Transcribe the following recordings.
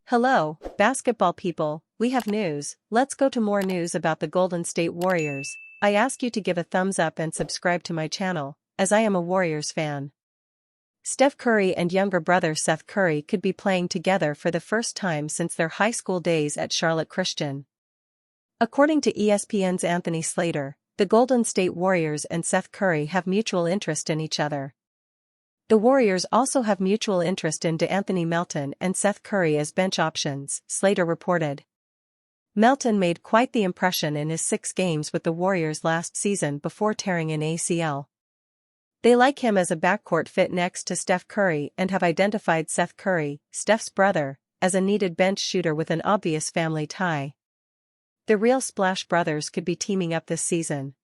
Hello, basketball people, we have news. Let's go to more news about the Golden State Warriors. I ask you to give a thumbs up and subscribe to my channel, as I am a Warriors fan. Steph Curry and younger brother Seth Curry could be playing together for the first time since their high school days at Charlotte Christian. According to ESPN's Anthony Slater, the Golden State Warriors and Seth Curry have mutual interest in each other. The Warriors also have mutual interest in DeAnthony Melton and Seth Curry as bench options, Slater reported. Melton made quite the impression in his 6 games with the Warriors last season before tearing an ACL. They like him as a backcourt fit next to Steph Curry and have identified Seth Curry, Steph's brother, as a needed bench shooter with an obvious family tie. The real Splash Brothers could be teaming up this season.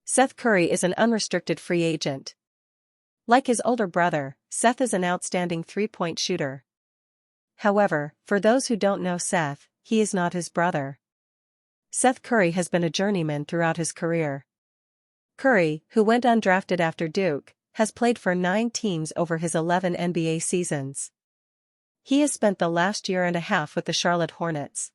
Seth Curry is an unrestricted free agent. Like his older brother, Seth is an outstanding three-point shooter. However, for those who don't know Seth, he is not his brother. Seth Curry has been a journeyman throughout his career. Curry, who went undrafted after Duke, has played for 9 teams over his 11 NBA seasons. He has spent the last year and a half with the Charlotte Hornets.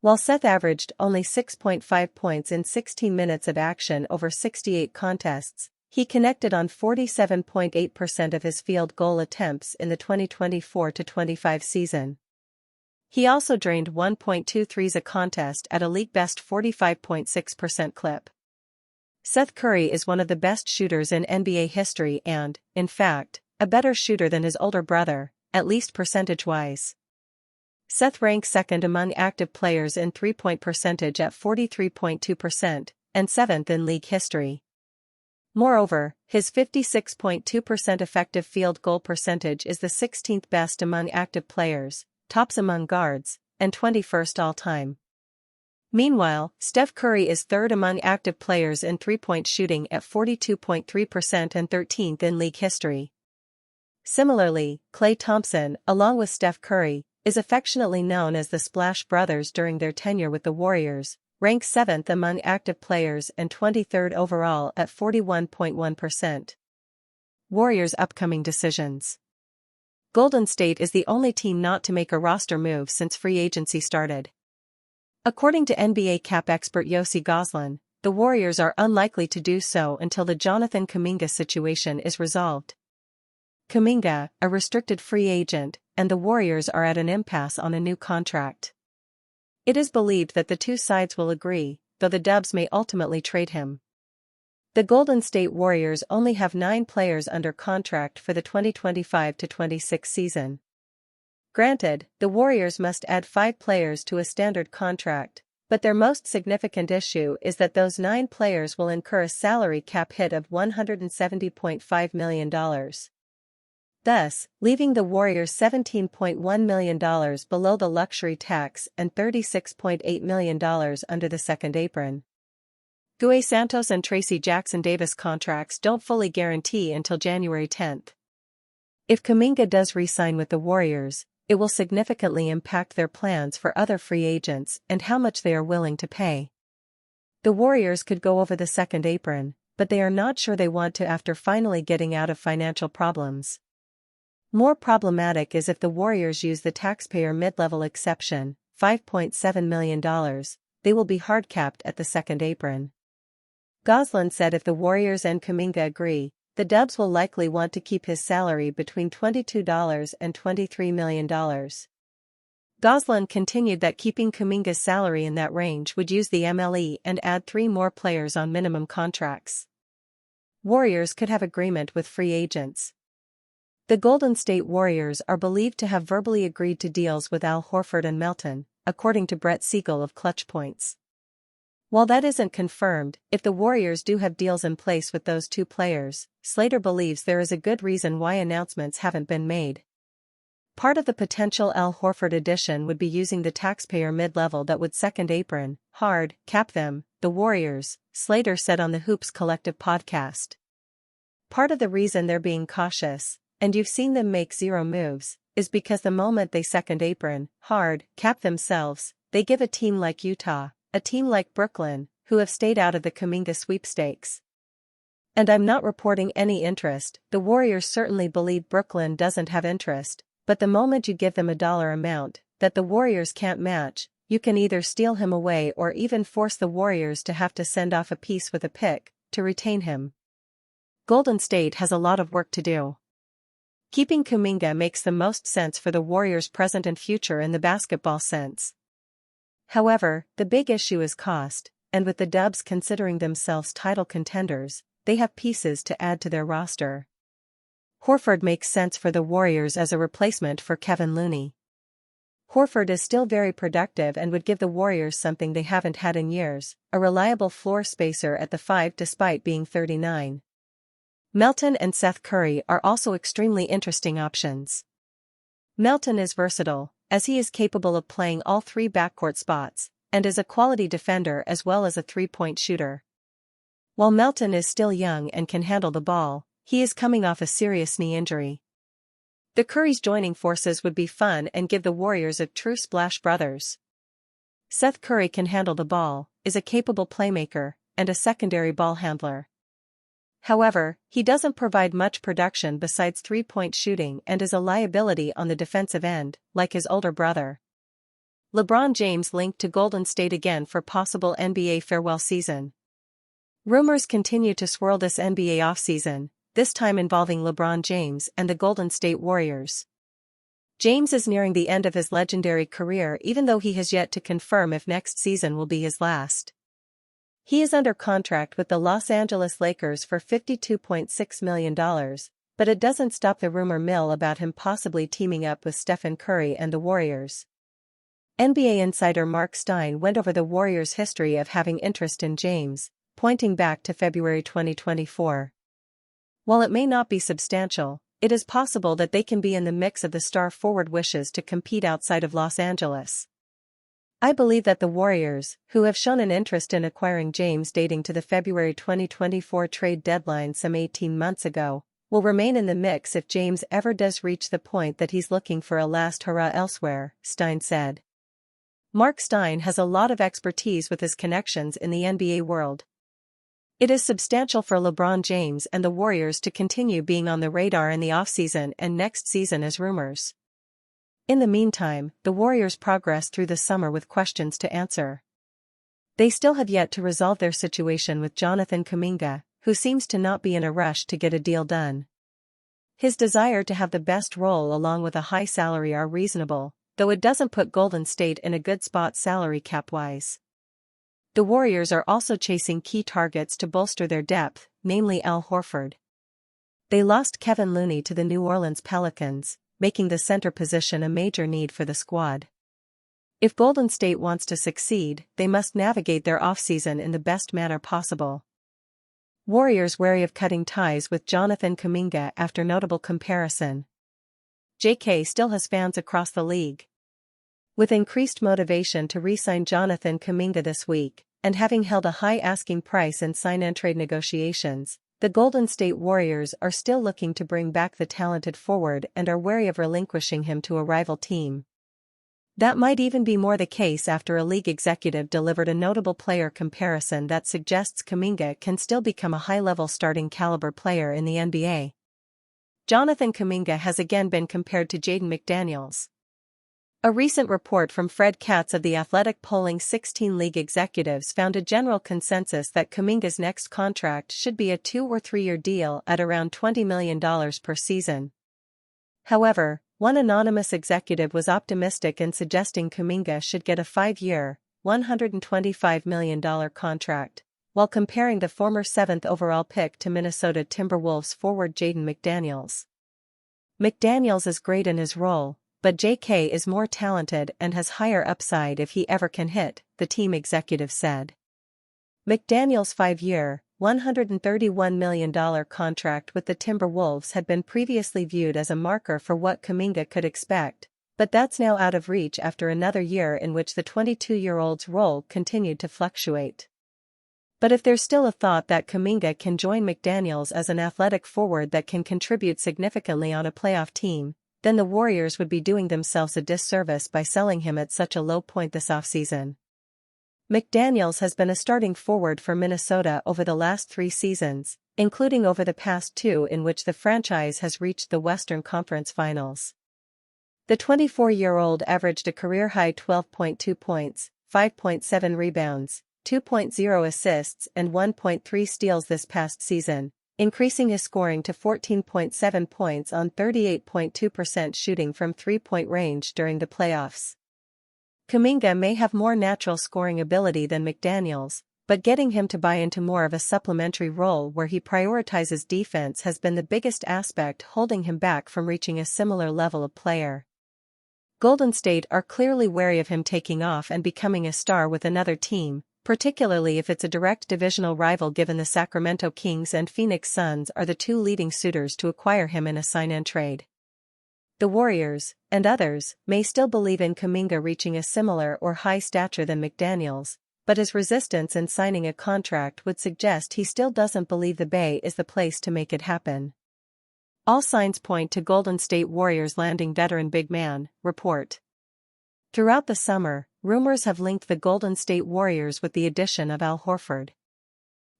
While Seth averaged only 6.5 points in 16 minutes of action over 68 contests, he connected on 47.8% of his field goal attempts in the 2024-25 season. He also drained 1.2 threes a contest at a league-best 45.6% clip. Seth Curry is one of the best shooters in NBA history and, in fact, a better shooter than his older brother, at least percentage-wise. Seth ranks second among active players in three-point percentage at 43.2%, and 7th in league history. Moreover, his 56.2% effective field goal percentage is the 16th best among active players, tops among guards, and 21st all-time. Meanwhile, Steph Curry is 3rd among active players in three-point shooting at 42.3% and 13th in league history. Similarly, Klay Thompson, along with Steph Curry, is affectionately known as the Splash Brothers during their tenure with the Warriors, ranks 7th among active players and 23rd overall at 41.1%. Warriors' upcoming decisions. Golden State is the only team not to make a roster move since free agency started. According to NBA cap expert Yossi Goslin, the Warriors are unlikely to do so until the Jonathan Kuminga situation is resolved. Kuminga, a restricted free agent, and the Warriors are at an impasse on a new contract. It is believed that the two sides will agree, though the Dubs may ultimately trade him. The Golden State Warriors only have 9 players under contract for the 2025-26 season. Granted, the Warriors must add 5 players to a standard contract, but their most significant issue is that those 9 players will incur a salary cap hit of $170.5 million. Thus, leaving the Warriors $17.1 million below the luxury tax and $36.8 million under the second apron. Gue Santos and Tracy Jackson-Davis contracts don't fully guarantee until January 10. If Kuminga does re-sign with the Warriors, it will significantly impact their plans for other free agents and how much they are willing to pay. The Warriors could go over the second apron, but they are not sure they want to after finally getting out of financial problems. More problematic is if the Warriors use the taxpayer mid-level exception, $5.7 million, they will be hard-capped at the second apron. Goslin said if the Warriors and Kuminga agree, the Dubs will likely want to keep his salary between $22 and $23 million. Goslin continued that keeping Kuminga's salary in that range would use the MLE and add 3 more players on minimum contracts. Warriors could have agreement with free agents. The Golden State Warriors are believed to have verbally agreed to deals with Al Horford and Melton, according to Brett Siegel of Clutch Points. While that isn't confirmed, if the Warriors do have deals in place with those 2 players, Slater believes there is a good reason why announcements haven't been made. Part of the potential Al Horford addition would be using the taxpayer mid-level that would second apron, hard, cap them, the Warriors, Slater said on the Hoops Collective podcast. Part of the reason they're being cautious, and you've seen them make 0 moves, is because the moment they second apron, hard, cap themselves, they give a team like Utah, a team like Brooklyn, who have stayed out of the Kuminga sweepstakes. And I'm not reporting any interest. The Warriors certainly believe Brooklyn doesn't have interest, but the moment you give them a dollar amount that the Warriors can't match, you can either steal him away or even force the Warriors to have to send off a piece with a pick to retain him. Golden State has a lot of work to do. Keeping Kuminga makes the most sense for the Warriors' present and future in the basketball sense. However, the big issue is cost, and with the Dubs considering themselves title contenders, they have pieces to add to their roster. Horford makes sense for the Warriors as a replacement for Kevin Looney. Horford is still very productive and would give the Warriors something they haven't had in years, a reliable floor spacer at the 5 despite being 39. Melton and Seth Curry are also extremely interesting options. Melton is versatile, as he is capable of playing all three backcourt spots, and is a quality defender as well as a three-point shooter. While Melton is still young and can handle the ball, he is coming off a serious knee injury. The Currys joining forces would be fun and give the Warriors a true Splash Brothers. Seth Curry can handle the ball, is a capable playmaker, and a secondary ball handler. However, he doesn't provide much production besides three-point shooting and is a liability on the defensive end, like his older brother. LeBron James linked to Golden State again for possible NBA farewell season. Rumors continue to swirl this NBA offseason, this time involving LeBron James and the Golden State Warriors. James is nearing the end of his legendary career even though he has yet to confirm if next season will be his last. He is under contract with the Los Angeles Lakers for $52.6 million, but it doesn't stop the rumor mill about him possibly teaming up with Stephen Curry and the Warriors. NBA insider Mark Stein went over the Warriors' history of having interest in James, pointing back to February 2024. While it may not be substantial, it is possible that they can be in the mix of the star forward wishes to compete outside of Los Angeles. I believe that the Warriors, who have shown an interest in acquiring James dating to the February 2024 trade deadline some 18 months ago, will remain in the mix if James ever does reach the point that he's looking for a last hurrah elsewhere, Stein said. Mark Stein has a lot of expertise with his connections in the NBA world. It is substantial for LeBron James and the Warriors to continue being on the radar in the offseason and next season as rumors. In the meantime, the Warriors progress through the summer with questions to answer. They still have yet to resolve their situation with Jonathan Kuminga, who seems to not be in a rush to get a deal done. His desire to have the best role along with a high salary are reasonable, though it doesn't put Golden State in a good spot salary cap-wise. The Warriors are also chasing key targets to bolster their depth, namely Al Horford. They lost Kevin Looney to the New Orleans Pelicans, making the center position a major need for the squad. If Golden State wants to succeed, they must navigate their offseason in the best manner possible. Warriors wary of cutting ties with Jonathan Kuminga after notable comparison. JK still has fans across the league. With increased motivation to re-sign Jonathan Kuminga this week, and having held a high asking price in sign-and-trade negotiations, the Golden State Warriors are still looking to bring back the talented forward and are wary of relinquishing him to a rival team. That might even be more the case after a league executive delivered a notable player comparison that suggests Kuminga can still become a high-level starting caliber player in the NBA. Jonathan Kuminga has again been compared to Jaden McDaniels. A recent report from Fred Katz of The Athletic polling 16 league executives found a general consensus that Kuminga's next contract should be a 2- or 3-year deal at around $20 million per season. However, one anonymous executive was optimistic in suggesting Kuminga should get a 5-year, $125 million contract, while comparing the former 7th overall pick to Minnesota Timberwolves forward Jaden McDaniels. McDaniels is great in his role, but JK is more talented and has higher upside if he ever can hit, the team executive said. McDaniels' 5-year, $131 million contract with the Timberwolves had been previously viewed as a marker for what Kuminga could expect, but that's now out of reach after another year in which the 22-year-old's role continued to fluctuate. But if there's still a thought that Kuminga can join McDaniels as an athletic forward that can contribute significantly on a playoff team, then the Warriors would be doing themselves a disservice by selling him at such a low point this offseason. McDaniels has been a starting forward for Minnesota over the last 3 seasons, including over the past two in which the franchise has reached the Western Conference Finals. The 24-year-old averaged a career-high 12.2 points, 5.7 rebounds, 2.0 assists and 1.3 steals this past season, increasing his scoring to 14.7 points on 38.2% shooting from three-point range during the playoffs. Kuminga may have more natural scoring ability than McDaniels, but getting him to buy into more of a supplementary role where he prioritizes defense has been the biggest aspect holding him back from reaching a similar level of player. Golden State are clearly wary of him taking off and becoming a star with another team, particularly if it's a direct divisional rival, given the Sacramento Kings and Phoenix Suns are the two leading suitors to acquire him in a sign-and trade. The Warriors, and others, may still believe in Kuminga reaching a similar or high stature than McDaniels, but his resistance in signing a contract would suggest he still doesn't believe the Bay is the place to make it happen. All signs point to Golden State Warriors landing veteran big man, report. Throughout the summer, rumors have linked the Golden State Warriors with the addition of Al Horford.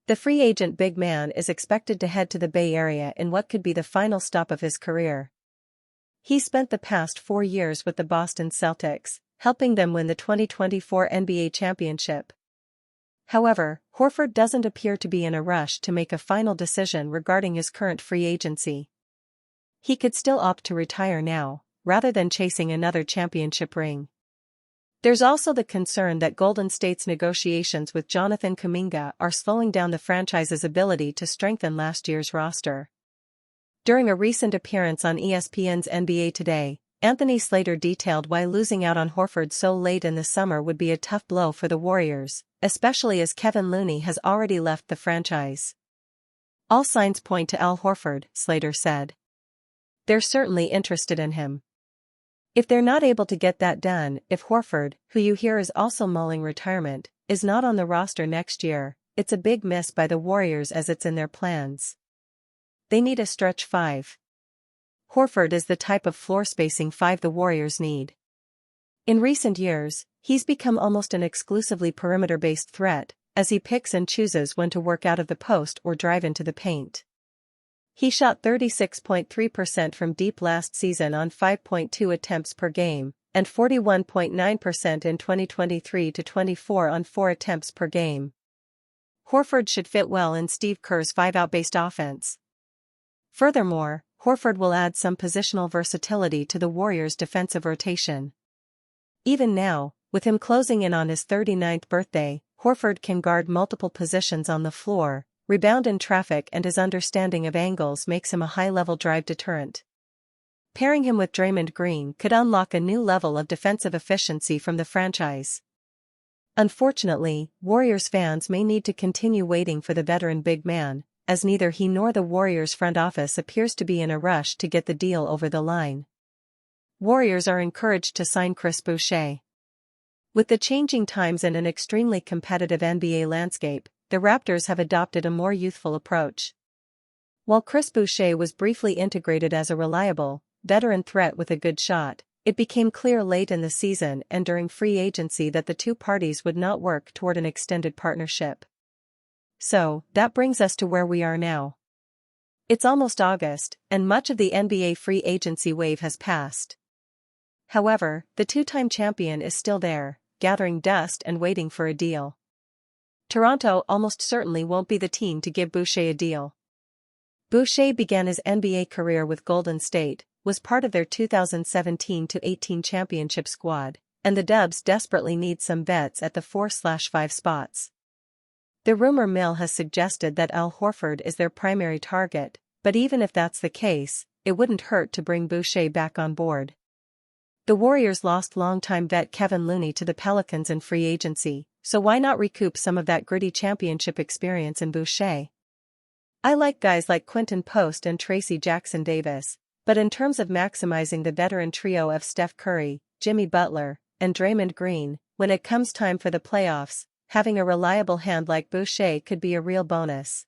The free agent big man is expected to head to the Bay Area in what could be the final stop of his career. He spent the past 4 years with the Boston Celtics, helping them win the 2024 NBA championship. However, Horford doesn't appear to be in a rush to make a final decision regarding his current free agency. He could still opt to retire now, rather than chasing another championship ring. There's also the concern that Golden State's negotiations with Jonathan Kuminga are slowing down the franchise's ability to strengthen last year's roster. During a recent appearance on ESPN's NBA Today, Anthony Slater detailed why losing out on Horford so late in the summer would be a tough blow for the Warriors, especially as Kevin Looney has already left the franchise. All signs point to Al Horford, Slater said. They're certainly interested in him. If they're not able to get that done, if Horford, who you hear is also mulling retirement, is not on the roster next year, it's a big miss by the Warriors as it's in their plans. They need a stretch five. Horford is the type of floor spacing five the Warriors need. In recent years, he's become almost an exclusively perimeter-based threat, as he picks and chooses when to work out of the post or drive into the paint. He shot 36.3% from deep last season on 5.2 attempts per game, and 41.9% in 2023-24 on 4 attempts per game. Horford should fit well in Steve Kerr's five-out-based offense. Furthermore, Horford will add some positional versatility to the Warriors' defensive rotation. Even now, with him closing in on his 39th birthday, Horford can guard multiple positions on the floor, rebound in traffic, and his understanding of angles makes him a high-level drive deterrent. Pairing him with Draymond Green could unlock a new level of defensive efficiency from the franchise. Unfortunately, Warriors fans may need to continue waiting for the veteran big man, as neither he nor the Warriors front office appears to be in a rush to get the deal over the line. Warriors are encouraged to sign Chris Boucher. With the changing times and an extremely competitive NBA landscape, the Raptors have adopted a more youthful approach. While Chris Boucher was briefly integrated as a reliable, veteran threat with a good shot, it became clear late in the season and during free agency that the two parties would not work toward an extended partnership. So, that brings us to where we are now. It's almost August, and much of the NBA free agency wave has passed. However, the two-time champion is still there, gathering dust and waiting for a deal. Toronto almost certainly won't be the team to give Boucher a deal. Boucher began his NBA career with Golden State, was part of their 2017-18 championship squad, and the Dubs desperately need some vets at the 4/5 spots. The rumor mill has suggested that Al Horford is their primary target, but even if that's the case, it wouldn't hurt to bring Boucher back on board. The Warriors lost longtime vet Kevin Looney to the Pelicans in free agency, so why not recoup some of that gritty championship experience in Boucher? I like guys like Quinton Post and Tracy Jackson-Davis, but in terms of maximizing the veteran trio of Steph Curry, Jimmy Butler, and Draymond Green, when it comes time for the playoffs, having a reliable hand like Boucher could be a real bonus.